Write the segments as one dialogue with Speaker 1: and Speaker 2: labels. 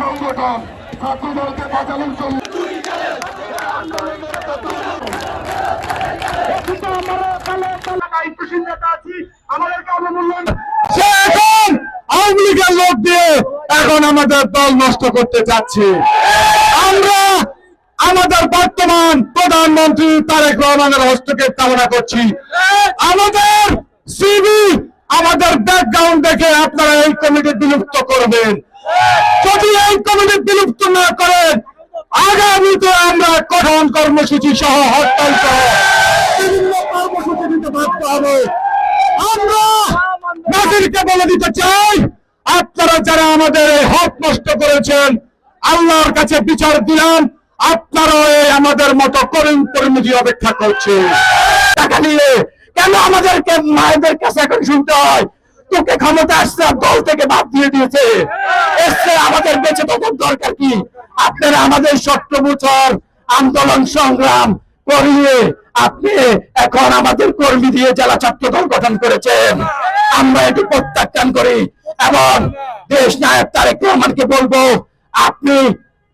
Speaker 1: সংগঠন ছাত্রদলকে বাঁচানোর জন্য দায়িত্বশীল নেতা আছি, আমাদেরকে অবমূল্যায়ন সে এখন আওয়ামী লীগের লোক দিয়ে এখন আমাদের দল নষ্ট করতে চাচ্ছে। আমরা আমাদের বর্তমান প্রধানমন্ত্রী তারেক রহমানের হস্তক্ষেপ কামনা করছি। আমাদের সিভি, আমাদের ব্যাকগ্রাউন্ড দেখে আপনারা এই কমিটি বিলুপ্ত করবেন। যদি এই কমিটি বিলুপ্ত না করেন, আগামীতে আমরা কঠোর কর্মসূচি সহ হরতাল সহ বিভিন্ন কর্মসূচি দিতে বাধ্য হবে। আমরা নাগরিককে বলে দিতে চাই, আপনারা যারা আমাদের এই হক নষ্ট করেছেন, আল্লাহর কাছে বিচার দিলাম, আপনারাও আমাদের মতো করুণ পরিণতি অপেক্ষা করছে। টাকা নিয়ে কেন আমাদেরকে মায়েদের কাছে এখন শুনতে হয় তোকে ক্ষমতা আসছে দল থেকে বাদ দিয়ে দিয়েছে, এসছে আমাদের বেঁচে থাকার দরকার কি? আপনারা আমাদের 17 বছর আন্দোলন সংগ্রাম করিয়ে আপনি এখন আমাদের কর্মী দিয়ে জেলা ছাত্র দল গঠন করেছেন। আমরা এটি প্রত্যাখ্যান করি এবং দেশ নায়ক তারেক রহমানকে বলবো, আপনি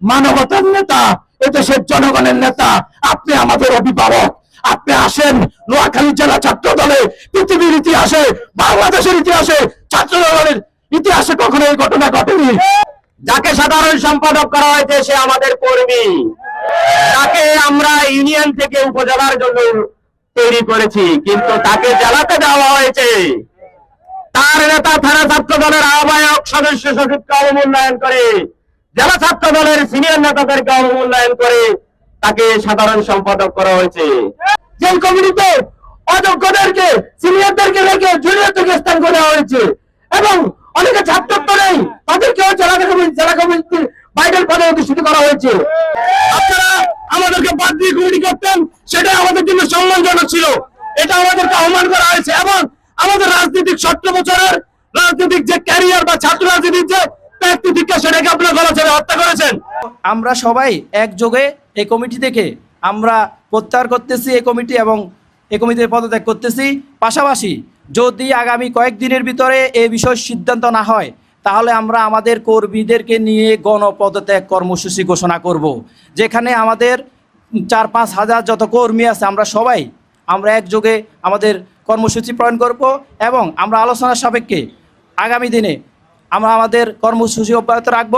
Speaker 1: মানবতার নেতা, এদেশের জনগণের নেতা, আপনি আমাদের অভিভাবক। আপনি আসেন নোয়াখালী জেলা ছাত্র দলে পৃথিবীর ইতিহাসে, বাংলাদেশের ইতিহাসে, ছাত্র দলের ইতিহাসে কখনো এই ঘটনা ঘটেনি। যাকে সাধারণ সম্পাদক করা হয়েছে সে আমাদের কর্মী, তাকে আমরা ইউনিয়ন থেকে উপজেলার জন্য তৈরি করেছি, কিন্তু তাকে জেলাতে দেওয়া হয়েছে। তার নেতা থানা ছাত্র দলের আহ্বায়ক সদস্য সচিবকে অবমূল্যায়ন করে, জেলা ছাত্র দলের সিনিয়র নেতাদেরকে অবমূল্যায়ন করে তাকে সাধারণ সম্পাদক করা হয়েছে। যে কমিটিতে অযোগ্যদেরকে সিনিয়রদেরকে রেখে জুনিয়রদেরকে স্থান করা হয়েছে এবং অনেকে ছাত্রত্ব নেই, তাদেরকেও জেলা কমিটির ভাইটাল পদে অধিষ্ঠিত করা হয়েছে। আপনারা আমাদেরকে বাদ দিয়ে কমিটি করতেন, সেটা আমাদের জন্য সম্মানজনক ছিল। এটা আমাদেরকে আহ্বান করা হয়েছে এবং আমাদের রাজনৈতিক 17 বছরের রাজনৈতিক যে ক্যারিয়ার বা ছাত্র রাজনীতির যে ব্যক্তিত্ব, সেটাকে আপনারা গলা ছেড়ে হত্যা করেছেন।
Speaker 2: আমরা সবাই একযোগে এই কমিটি থেকে আমরা প্রত্যাহার করতেছি এই কমিটি এবং এই কমিটির পদত্যাগ করতেছি। পাশাপাশি যদি আগামী কয়েকদিনের ভিতরে এই বিষয় সিদ্ধান্ত না হয়, তাহলে আমরা আমাদের কর্মীদেরকে নিয়ে গণপদত্যাগ কর্মসূচি ঘোষণা করব, যেখানে আমাদের 4-5 হাজার যত কর্মী আছে আমরা একযোগে আমাদের কর্মসূচি প্রণয়ন করব এবং আমরা আলোচনার সাপেক্ষে আগামী দিনে আমরা আমাদের কর্মসূচি অব্যাহত রাখব।